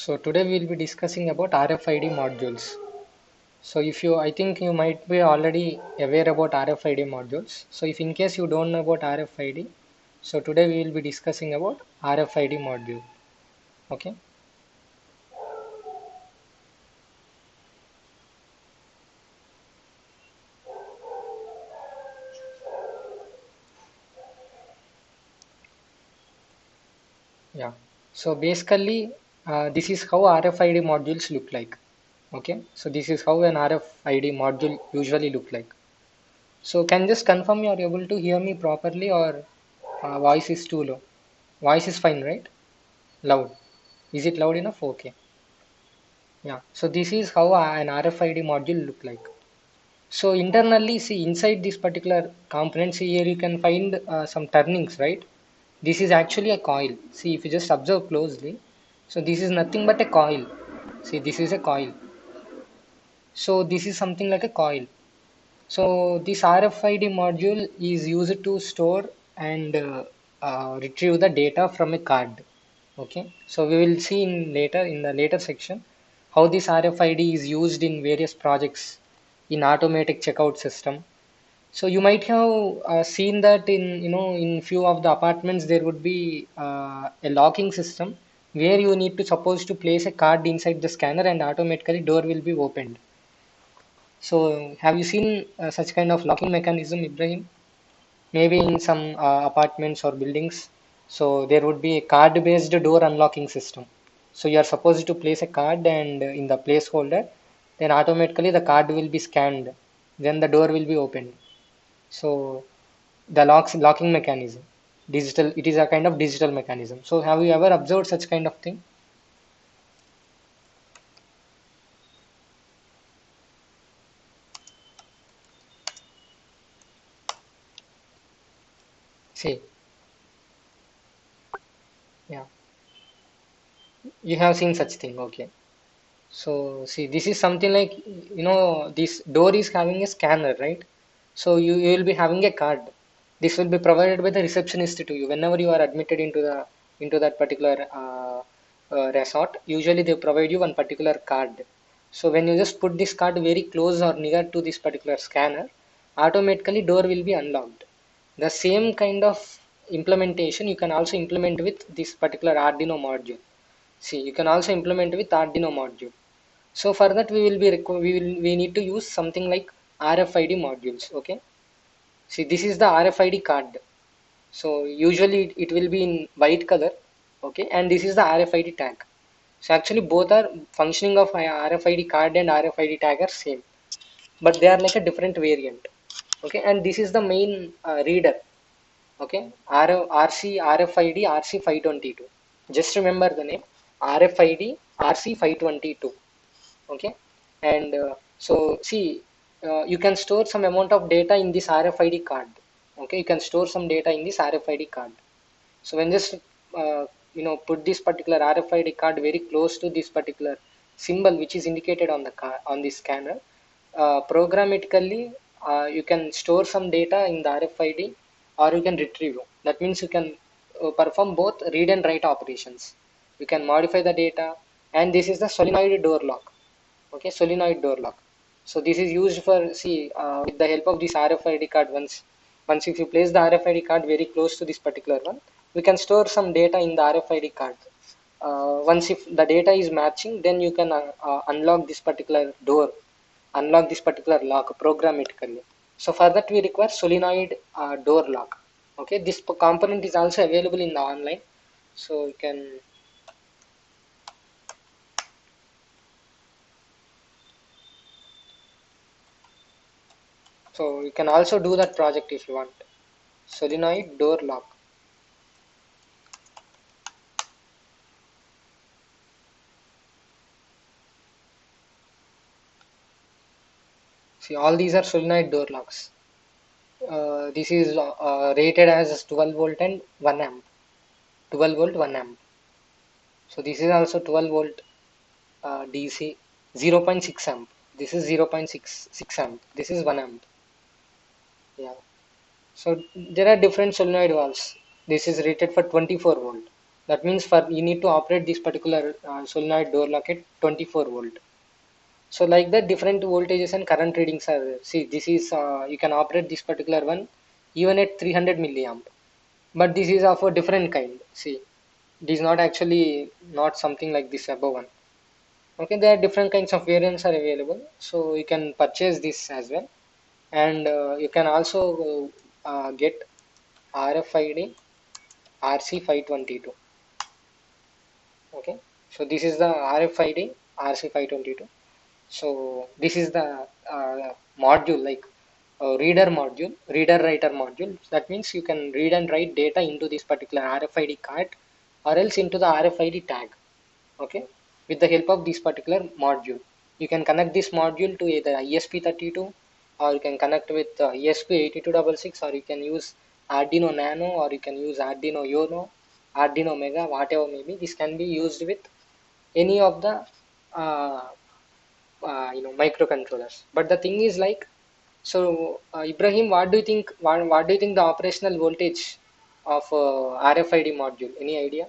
So today we will be discussing about RFID modules. So I think you might be already aware about RFID modules. So if in case you don't know about RFID, so today we will be discussing about RFID module. Okay. Yeah. So basically, this is how RFID modules look like. Okay. So this is how an RFID module usually look like. So can you just confirm you are able to hear me properly or voice is too low? Voice is fine, right? Loud. Is it loud enough? Okay. Yeah. So this is how an RFID module look like. So internally, see inside this particular component, see here you can find some turnings, right? This is actually a coil. See if you just observe closely. So this is nothing but a coil. See this is a coil. So this is something like a coil. So this RFID module is used to store and retrieve the data from a card. Okay, so we will see in the later section how this RFID is used in various projects in automatic checkout system. So you might have seen that in few of the apartments there would be a locking system where you need to suppose to place a card inside the scanner and automatically door will be opened. So, have you seen such kind of locking mechanism, Ibrahim? Maybe in some apartments or buildings. So, there would be a card-based door unlocking system. So, you are supposed to place a card and in the placeholder, then automatically the card will be scanned. Then the door will be opened. So, the locking mechanism, digital. It is a kind of digital mechanism. So, have you ever observed such kind of thing? See, yeah, you have seen such thing. Okay. So see, this is something like this door is having a scanner, right? So you will be having a card. This will be provided by the receptionist to you whenever you are admitted into that particular resort. Usually they provide you one particular card. So when you just put this card very close or near to this particular scanner, automatically door will be unlocked. The same kind of implementation you can also implement with this particular Arduino module. See, you can also implement with Arduino module. So for that we need to use something like RFID modules. Okay. See, this is the RFID card. So usually it will be in white color. Okay, and this is the RFID tag. So actually both are functioning of RFID card and RFID tag are same, but they are like a different variant. Okay, and this is the main reader. Okay, RFID RC522. Just remember the name RFID RC522. Okay, and so see you can store some amount of data in this RFID card. Okay, you can store some data in this RFID card. So when just put this particular RFID card very close to this particular symbol which is indicated on the car on the scanner, programmatically you can store some data in the RFID or you can retrieve. That means you can perform both read and write operations. You can modify the data, and this is the solenoid door lock. Okay, solenoid door lock. So this is used for, see, with the help of this RFID card. Once if you place the RFID card very close to this particular one, we can store some data in the RFID card. Once if the data is matching, then you can unlock this particular door, unlock this particular lock programmatically. So for that we require solenoid door lock. Okay, this component is also available in the online, so you can. So you can also do that project if you want. Solenoid door lock. See, all these are solenoid door locks. This is rated as 12 volt and 1 amp. 12 volt 1 amp. So this is also 12 volt DC 0.6 amp. This is 0.66 amp. This is 1 amp. Yeah. So there are different solenoid valves. This is rated for 24 volt. That means for you need to operate this particular solenoid door lock at 24 volt. So like that, different voltages and current readings are there. See, this is you can operate this particular one even at 300 milliamp, but this is of a different kind. See, it is not actually not something like this above one. Okay, there are different kinds of variants are available, so you can purchase this as well, and you can also get RFID RC522. Okay, so this is the RFID RC522. So this is the module, like reader module, reader writer module. That means you can read and write data into this particular RFID card or else into the RFID tag. Okay, with the help of this particular module, you can connect this module to either ESP32, or you can connect with ESP8266, or you can use Arduino Nano, or you can use Arduino Uno, Arduino Mega, whatever maybe. This can be used with any of the uh, microcontrollers. But the thing is like, so Ibrahim, what do you think? What do you think the operational voltage of RFID module? Any idea?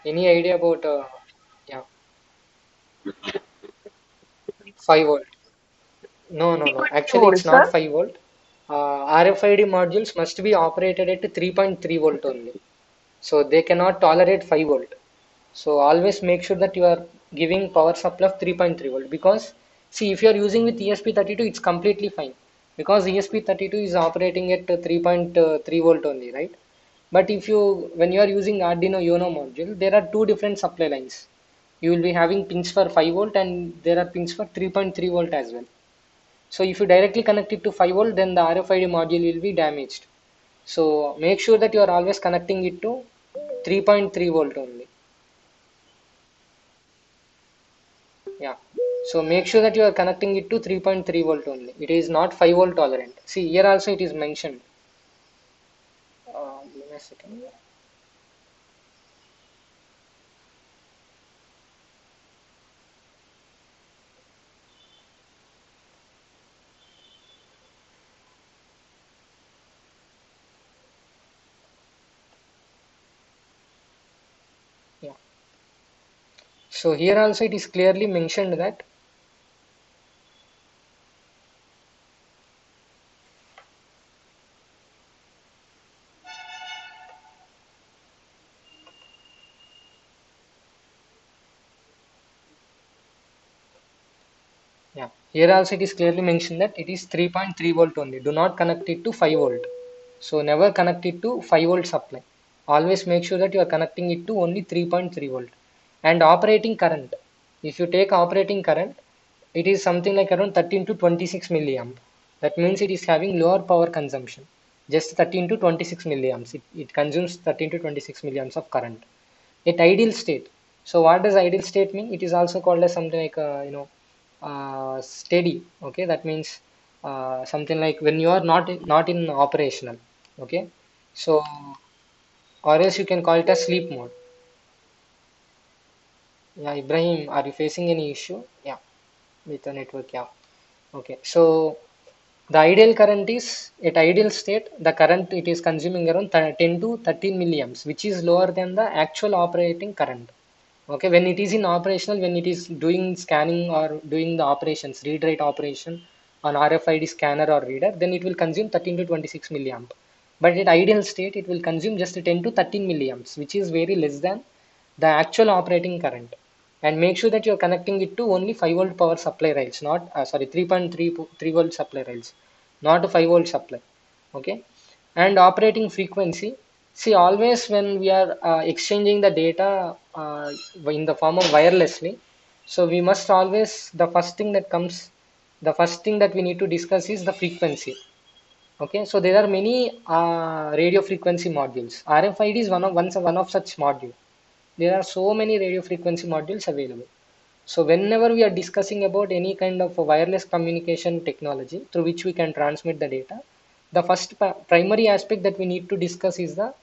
Any idea about? Yeah, 5 volt. No, no, no. 3.3 Actually, it's volts, not sir. 5 volt. RFID modules must be operated at 3.3 volt only. So they cannot tolerate 5 volt. So always make sure that you are giving power supply of 3.3 volt, because see, if you are using with ESP32, it's completely fine, because ESP32 is operating at 3.3 volt only, right? But if you, when you are using Arduino Uno module, there are two different supply lines. You will be having pins for 5 volt and there are pins for 3.3 volt as well. So if you directly connect it to 5 volt, then the RFID module will be damaged. So make sure that you are always connecting it to 3.3 volt only. Yeah. So make sure that you are connecting it to 3.3 volt only. It is not 5 volt tolerant. See, here also it is mentioned. Give me a second. Yeah. So here also it is clearly mentioned that, yeah, here also it is clearly mentioned that it is 3.3 volt only. Do not connect it to 5 volt. So never connect it to 5 volt supply. Always make sure that you are connecting it to only 3.3 volt. And operating current. If you take operating current, it is something like around 13 to 26 milliamp. That means it is having lower power consumption. Just 13 to 26 milliamps. It consumes 13 to 26 milliamps of current at ideal state. So what does ideal state mean? It is also called as something like steady. Okay, that means something like when you are not in operational. Okay, so or else you can call it as sleep mode. Yeah, Ibrahim, are you facing any issue? Yeah, with the network. Yeah. Okay, so the ideal current is at ideal state, the current it is consuming around 10 to 13 milliamps, which is lower than the actual operating current. Okay, when it is in operational, when it is doing scanning or doing the operations, read write operation on RFID scanner or reader, then it will consume 13 to 26 milliamp. But at ideal state, it will consume just 10 to 13 milliamps, which is very less than the actual operating current. And make sure that you are connecting it to only 5 volt power supply rails, not sorry 3.3 volt supply rails, not a 5 volt supply. Okay, and operating frequency. See, always when we are exchanging the data in the form of wirelessly, so we must always, the first thing that comes, the first thing that we need to discuss is the frequency. Okay, so there are many radio frequency modules. RFID is one of such module. There are so many radio frequency modules available. So whenever we are discussing about any kind of a wireless communication technology through which we can transmit the data, the first primary aspect that we need to discuss is the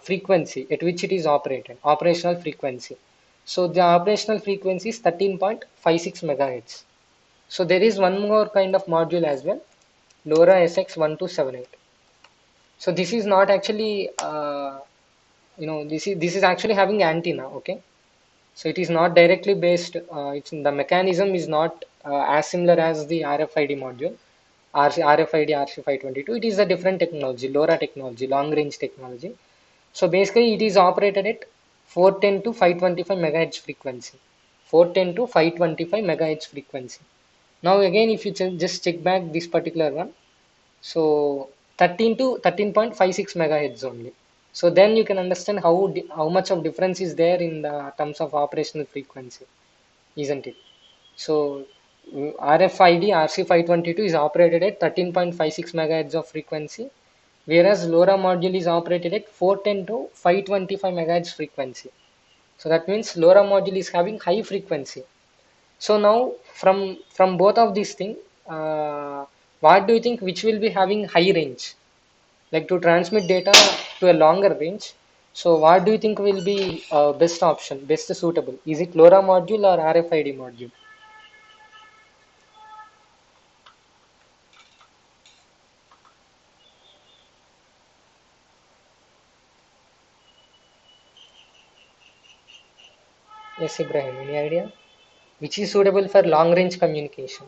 frequency at which it is operated, operational frequency. So the operational frequency is 13.56 megahertz. So there is one more kind of module as well. LoRa SX1278. So this is not actually, this is actually having antenna. Okay, so it is not directly based. It's the mechanism is not as similar as the RFID module, RFID RC522. It is a different technology, LoRa technology, long range technology. So basically, it is operated at 410 to 525 megahertz frequency. 410 to 525 megahertz frequency. Now again, if you just check back this particular one, so 13 to 13.56 megahertz only. So then you can understand how much of difference is there in the terms of operational frequency, isn't it? So RFID RC522 is operated at 13.56 megahertz of frequency, whereas LoRa module is operated at 410 to 525 megahertz frequency. So that means LoRa module is having high frequency. So now from both of these things, what do you think which will be having high range? Like to transmit data to a longer range. So what do you think will be best option, best suitable? Is it LoRa module or RFID module? Yes, Ibrahim, any idea? Which is suitable for long range communication?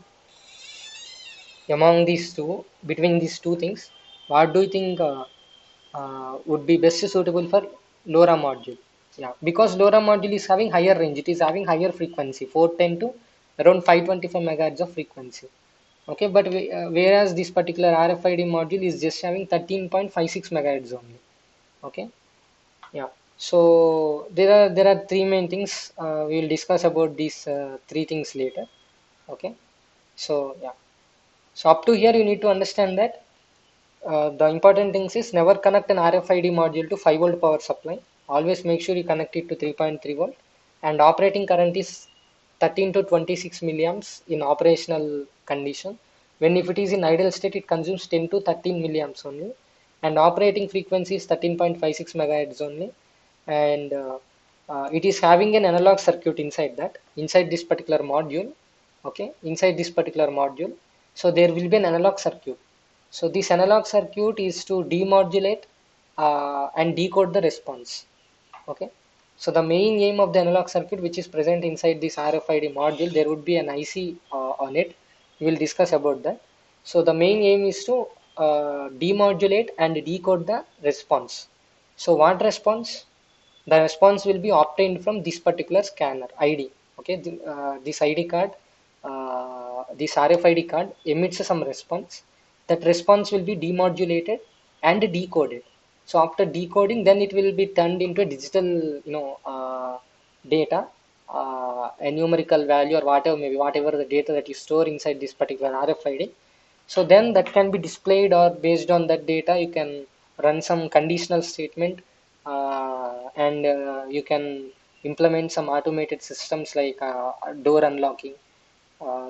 Among these two, between these two things, what do you think would be best suitable for LoRa module? Yeah, because LoRa module is having higher range, it is having higher frequency, 410 to around 525 megahertz of frequency. Okay, but whereas this particular RFID module is just having 13.56 megahertz only. Okay, yeah. So there are three main things. We will discuss about these three things later. Okay, so yeah. So up to here, you need to understand that the important things is never connect an RFID module to 5-volt power supply. Always make sure you connect it to 3.3 volt, and operating current is 13 to 26 milliamps in operational condition. When if it is in idle state, it consumes 10 to 13 milliamps only, and operating frequency is 13.56 megahertz only, and it is having an analog circuit inside this particular module. Okay, inside this particular module, so there will be an analog circuit. So this analog circuit is to demodulate and decode the response. Okay. So the main aim of the analog circuit, which is present inside this RFID module, there would be an IC on it. We will discuss about that. So the main aim is to demodulate and decode the response. So what response? The response will be obtained from this particular scanner ID. Okay, this ID card, this RFID card emits some response. That response will be demodulated and decoded. So after decoding, then it will be turned into a digital, data, a numerical value or whatever, maybe whatever the data that you store inside this particular RFID. So then that can be displayed, or based on that data, you can run some conditional statement, and you can implement some automated systems like door unlocking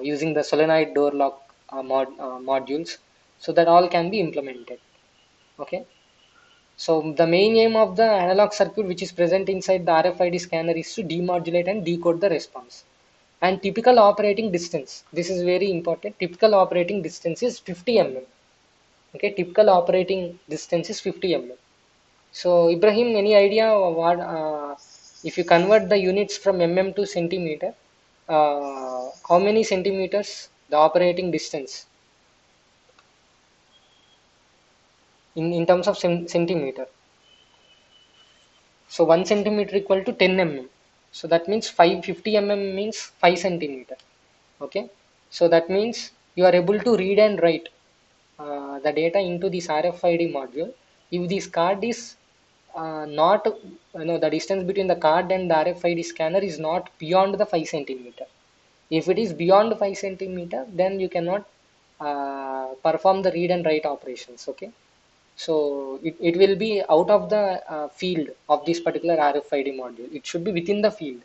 using the solenoid door lock modules. So that all can be implemented. Okay. So the main aim of the analog circuit which is present inside the RFID scanner is to demodulate and decode the response. And typical operating distance, this is very important. Typical operating distance is 50 mm. Okay, typical operating distance is 50 mm. So Ibrahim, any idea what if you convert the units from mm to centimeter, how many centimeters the operating distance in terms of centimeter? So 1 centimeter equal to 10 mm. So that means 550 mm means 5 centimeter. Okay. So that means you are able to read and write the data into this RFID module. If this card is not, the distance between the card and the RFID scanner is not beyond the 5 centimeter. If it is beyond 5 centimeter, then you cannot perform the read and write operations. Okay. So it will be out of the field of this particular RFID module. It should be within the field,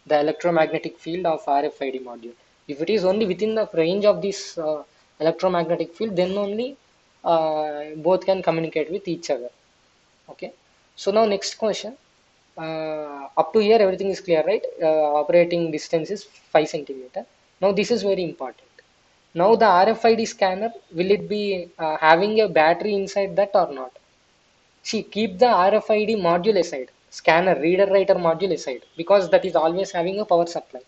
the electromagnetic field of RFID module. If it is only within the range of this electromagnetic field, then only both can communicate with each other. Okay. So now next question. Up to here everything is clear, right? Operating distance is 5 centimeter. Now this is very important. Now the RFID scanner, will it be having a battery inside that or not? See, keep the RFID module aside, scanner, reader writer module aside, because that is always having a power supply.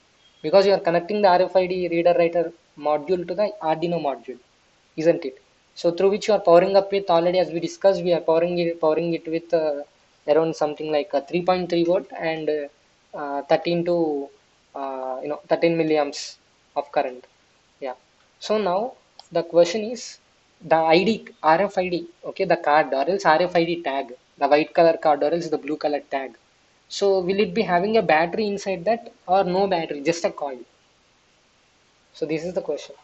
Because you are connecting the RFID reader writer module to the Arduino module, isn't it? So through which you are powering up with, already as we discussed, we are powering it with around something like 3.3 volt and 13 to 13 milliamps of current. Yeah. So now the question is the ID, RFID, okay, the card or else RFID tag, the white color card or else the blue color tag. So will it be having a battery inside that or no battery, just a coil? So this is the question.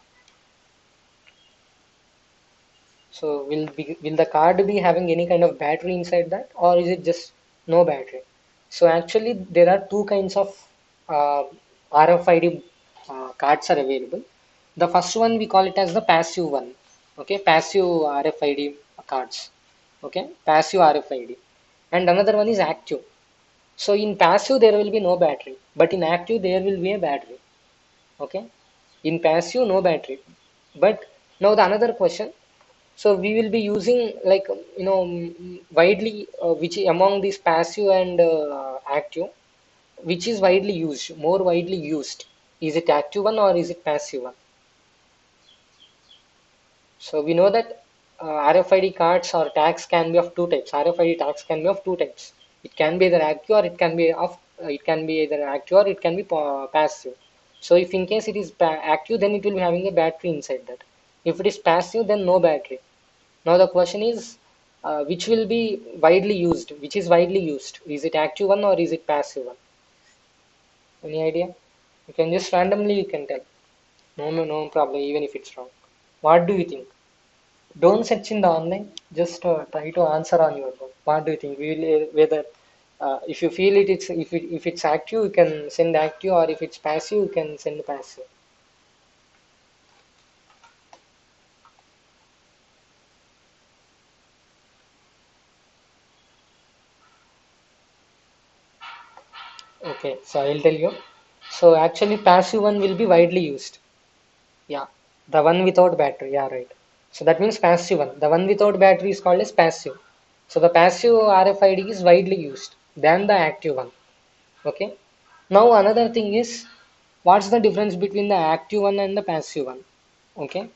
So will the card be having any kind of battery inside that or is it just no battery? So actually there are two kinds of uh, RFID cards are available. The first one we call it as the passive one. Okay, passive RFID cards. Okay, passive RFID. And another one is active. So in passive there will be no battery, but in active there will be a battery. Okay, in passive no battery. But now the another question, so we will be using like widely which among these passive and active, which is widely used, more widely used. Is it active one or is it passive one? So we know that RFID cards or tags can be of two types. RFID tags can be of two types. It can be either active or it can be either active or it can be passive. So if in case it is active, then it will be having a battery inside that. If it is passive, then no battery. Now the question is, which will be widely used? Which is widely used? Is it active one or is it passive one? Any idea? You can just randomly you can tell. No, no, no problem. Even if it's wrong. What do you think? Don't search in the online. Just try to answer on your own. What do you think? We will whether if you feel it, if it's active, you can send active, or if it's passive, you can send passive. Okay, so I'll tell you. So actually, passive one will be widely used. Yeah, the one without battery. Yeah, right. So that means passive one. The one without battery is called as passive. So the passive RFID is widely used than the active one. Okay. Now another thing is, what's the difference between the active one and the passive one? Okay.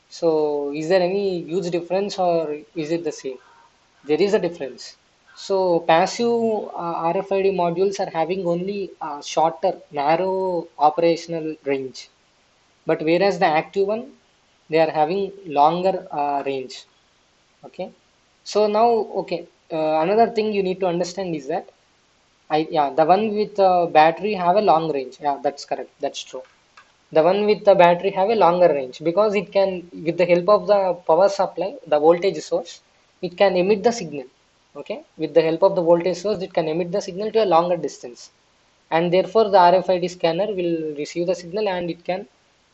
So is there any huge difference or is it the same? There is a difference. So passive RFID modules are having only shorter, narrow operational range. But whereas the active one, they are having longer range. Okay. So now, okay, another thing you need to understand is that yeah, the one with battery have a long range. Yeah, that's correct. That's true. The one with the battery have a longer range because it can, with the help of the power supply, the voltage source, it can emit the signal. Okay, with the help of the voltage source, it can emit the signal to a longer distance, and therefore the RFID scanner will receive the signal and it can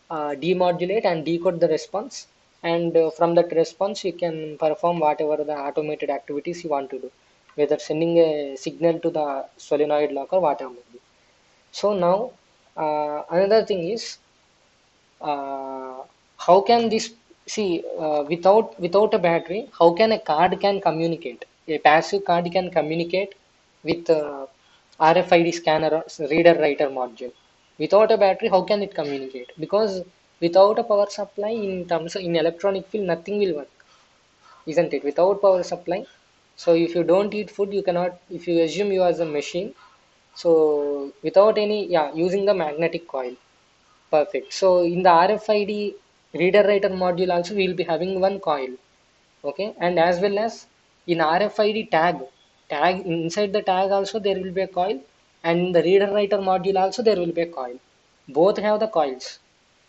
demodulate and decode the response. And from that response, you can perform whatever the automated activities you want to do, whether sending a signal to the solenoid lock or whatever. So now another thing is how can this see without a battery, how can a card can communicate, a passive card can communicate with RFID scanner or reader writer module. Without a battery, how can it communicate? Because without a power supply, in terms of in electronic field, nothing will work, isn't it? Without power supply, so if you don't eat food, you cannot, if you assume you as a machine, so without any, yeah, using the magnetic coil. Perfect. So in the RFID reader writer module also we will be having one coil. Okay. And as well as in RFID tag inside the tag also there will be a coil, and in the reader writer module also there will be a coil. Both have the coils.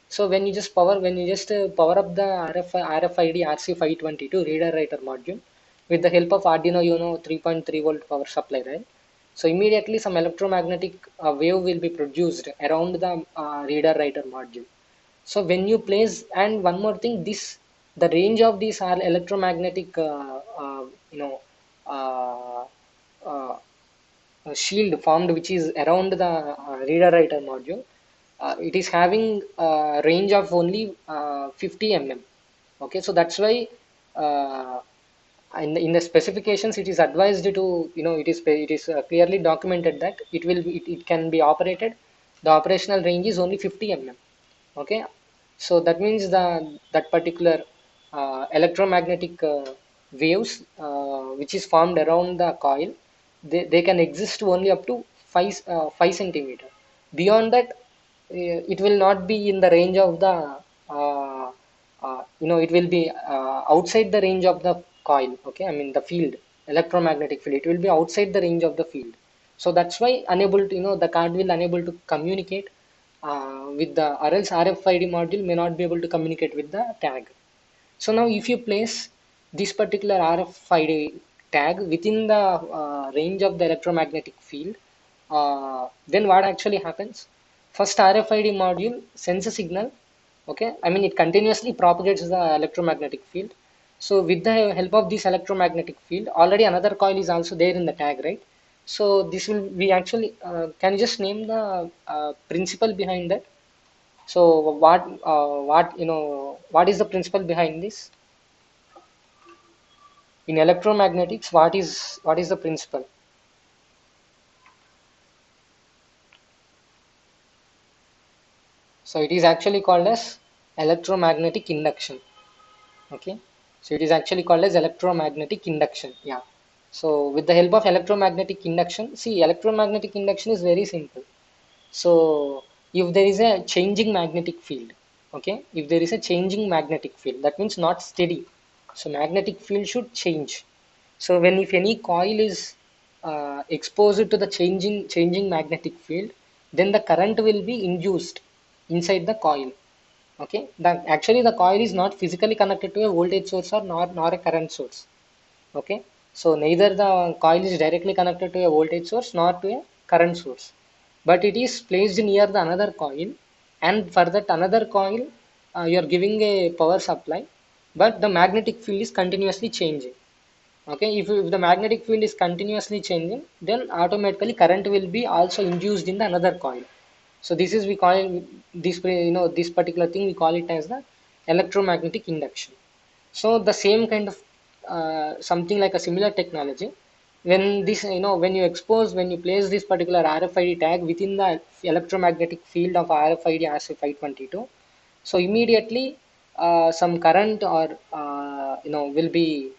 So when you just power up the RFID RC522 reader writer module with the help of Arduino Uno 3.3 volt power supply, right? So immediately some electromagnetic wave will be produced around the reader writer module. So when you place, and one more thing, this the range of these are electromagnetic you know uh, uh, shield formed which is around the reader writer module, it is having a range of only 50 mm. Okay, so that's why uh, in the specifications it is advised to, it is clearly documented that it can be operated. The operational range is only 50 mm. Okay, so that means that particular electromagnetic waves which is formed around the coil, they can exist only up to 5 centimeter. Beyond that, it will not be in the range of the it will be outside the range of the coil. Okay, I mean the field, electromagnetic field, it will be outside the range of the field. So that's why unable to, the card will unable to communicate with the, or else RFID module may not be able to communicate with the tag. So now if you place this particular RFID tag within the range of the electromagnetic field, then what actually happens? First RFID module sends a signal. Okay, I mean it continuously propagates the electromagnetic field. So with the help of this electromagnetic field, already another coil is also there in the tag, right? So this will be actually, can you just name the principle behind that? So what is the principle behind this? In electromagnetics, what is the principle? So it is actually called as electromagnetic induction. Okay, so it is actually called as electromagnetic induction. Yeah. So with the help of electromagnetic induction, see, electromagnetic induction is very simple. So if there is a changing magnetic field, okay, if there is a changing magnetic field, that means not steady. So magnetic field should change. So when, if any coil is exposed to the changing magnetic field, then the current will be induced inside the coil. Okay, actually the coil is not physically connected to a voltage source, or nor a current source. Okay, so neither the coil is directly connected to a voltage source nor to a current source, but it is placed near the another coil, and for that another coil you are giving a power supply, but the magnetic field is continuously changing. Okay, if the magnetic field is continuously changing, then automatically current will be also induced in the another coil. So this is, we call it, this particular thing we call it as the electromagnetic induction. So the same kind of something like a similar technology, when this, when you place this particular RFID tag within the electromagnetic field of RFID RC522, so immediately some current, or will be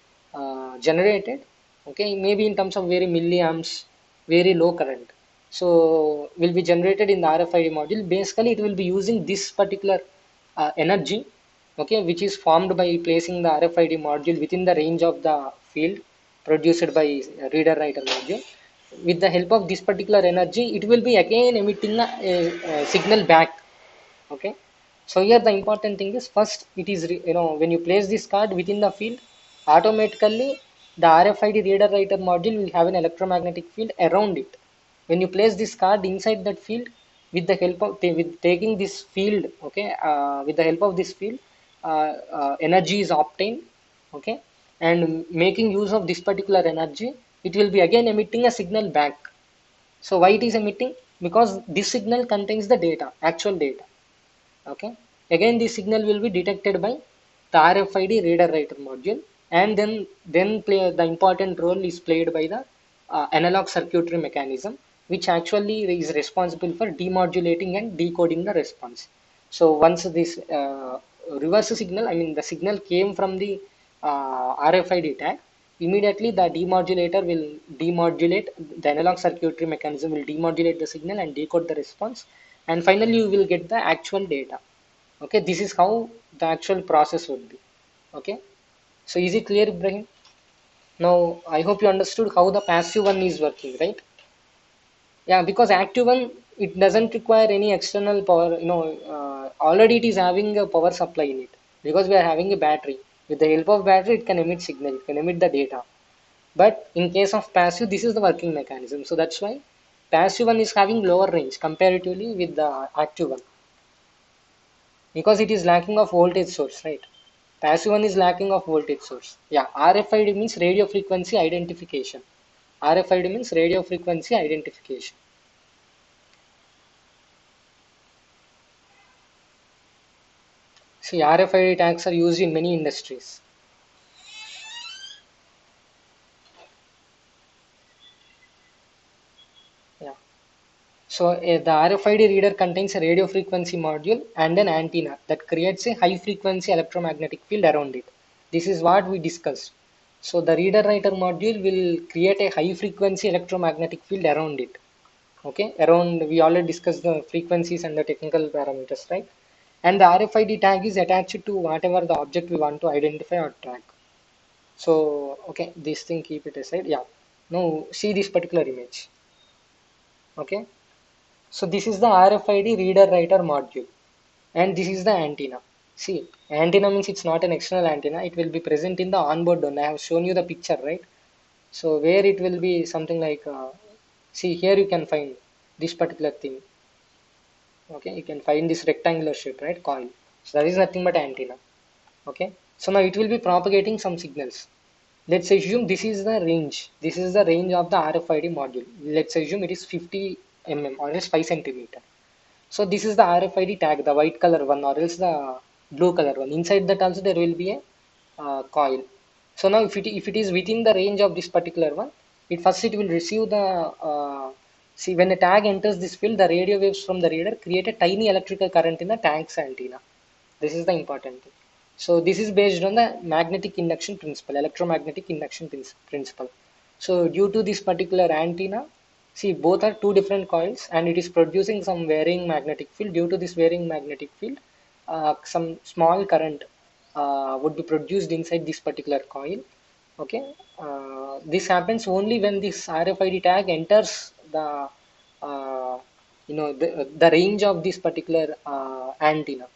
generated. Okay, maybe in terms of very milliamps, very low current. So will be generated in the RFID module. Basically, it will be using this particular energy, okay, which is formed by placing the RFID module within the range of the field produced by reader writer module. With the help of this particular energy, it will be again emitting a signal back. Okay, so here the important thing is, first it is when you place this card within the field, automatically the RFID reader writer module will have an electromagnetic field around it. When you place this card inside that field, with the help of with taking this field, okay, with the help of this field, energy is obtained. Okay, and making use of this particular energy, it will be again emitting a signal back. So why it is emitting? Because this signal contains the data, actual data. Okay, again this signal will be detected by the RFID reader writer module, and then play the important role is played by the analog circuitry mechanism, which actually is responsible for demodulating and decoding the response. So once this reverse signal, I mean the signal came from the RFID tag, immediately the demodulator will demodulate, the analog circuitry mechanism will demodulate the signal and decode the response, and finally you will get the actual data. Okay, this is how the actual process would be. Okay, so is it clear, Ibrahim? Now I hope you understood how the passive one is working, right? Yeah, because active one, it doesn't require any external power, already it is having a power supply in it, because we are having a battery. With the help of battery, it can emit signal, it can emit the data. But in case of passive, this is the working mechanism. So that's why passive one is having lower range comparatively with the active one, because it is lacking of voltage source, right? Passive one is lacking of voltage source. Yeah, RFID means radio frequency identification. RFID means radio frequency identification. See, RFID tags are used in many industries. Yeah. So the RFID reader contains a radio frequency module and an antenna that creates a high frequency electromagnetic field around it. This is what we discussed. So the reader writer module will create a high frequency electromagnetic field around it. Okay, around we already discussed the frequencies and the technical parameters, right? And the RFID tag is attached to whatever the object we want to identify or track. So okay, this thing keep it aside. Yeah. Now see this particular image. Okay. So this is the RFID reader writer module, and this is the antenna. See, antenna means it's not an external antenna. It will be present in the onboard one. I have shown you the picture, right? So where it will be something like, see here you can find this particular thing. Okay, you can find this rectangular shape, right? Coil. So that is nothing but antenna. Okay. So now it will be propagating some signals. Let's assume this is the range. This is the range of the RFID module. Let's assume it is 50 mm or else 5 centimeter. So this is the RFID tag, the white color one or else the blue color one. Inside that also there will be a coil. So now if it is within the range of this particular one, it will receive the see when the tag enters this field, the radio waves from the reader create a tiny electrical current in the tank's antenna. This is the important thing. So this is based on the magnetic induction principle, electromagnetic induction principle. So due to this particular antenna, see both are two different coils and it is producing some varying magnetic field. Due to this varying magnetic field, some small current would be produced inside this particular coil. Okay, this happens only when this RFID tag enters the the range of this particular antenna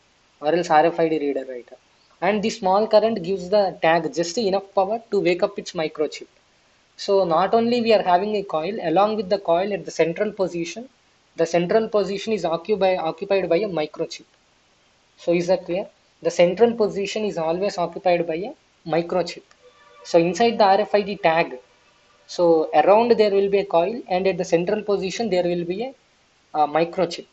or else RFID reader writer. And the small current gives the tag just enough power to wake up its microchip. So not only we are having a coil, along with the coil at the central position is occupied by a microchip. So is that clear? The central position is always occupied by a microchip. So inside the RFID tag, so around there will be a coil and at the central position there will be a microchip.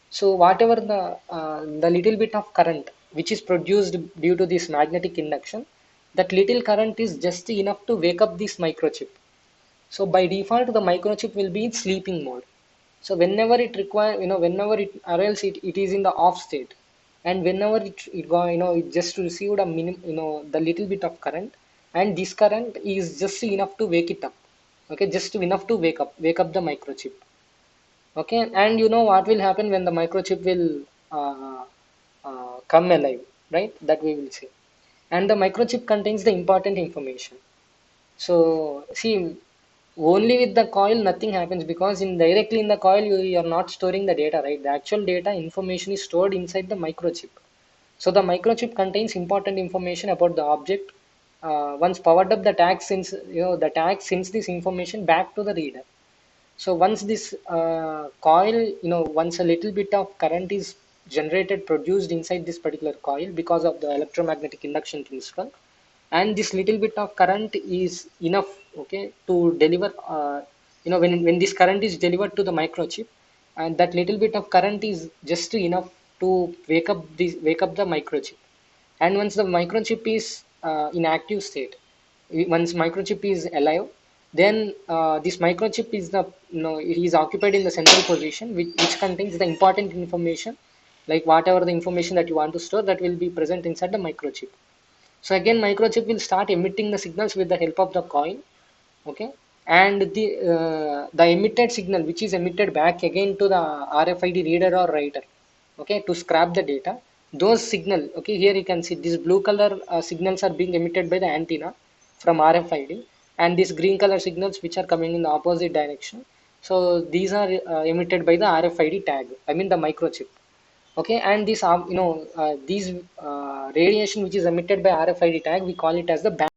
So whatever the little bit of current which is produced due to this magnetic induction, that little current is just enough to wake up this microchip. So by default, the microchip will be in sleeping mode. So whenever it require, whenever it or else it is in the off state, and whenever it go, it just received a the little bit of current, and this current is just enough to wake it up. Okay, just enough to wake up the microchip. Okay, and you know what will happen when the microchip will come alive, right? That we will see. And the microchip contains the important information. So see, only with the coil nothing happens because in directly in the coil you are not storing the data, right? The actual data information is stored inside the microchip. So the microchip contains important information about the object. Once powered up, the tag sends this information back to the reader. So once this coil, once a little bit of current is produced inside this particular coil because of the electromagnetic induction principle, and this little bit of current is enough, okay, to deliver, when this current is delivered to the microchip, and that little bit of current is just enough to wake up the microchip. And once the microchip is in active state, once microchip is alive, then this microchip is it is occupied in the central position which contains the important information, like whatever the information that you want to store, that will be present inside the microchip. So again microchip will start emitting the signals with the help of the coil. Okay, and the emitted signal which is emitted back again to the RFID reader or writer, okay, to scrap the data, those signal, okay, here you can see these blue color signals are being emitted by the antenna from RFID, and these green color signals which are coming in the opposite direction, so these are emitted by the RFID tag, I mean the microchip. Okay, and this these radiation which is emitted by RFID tag, we call it as the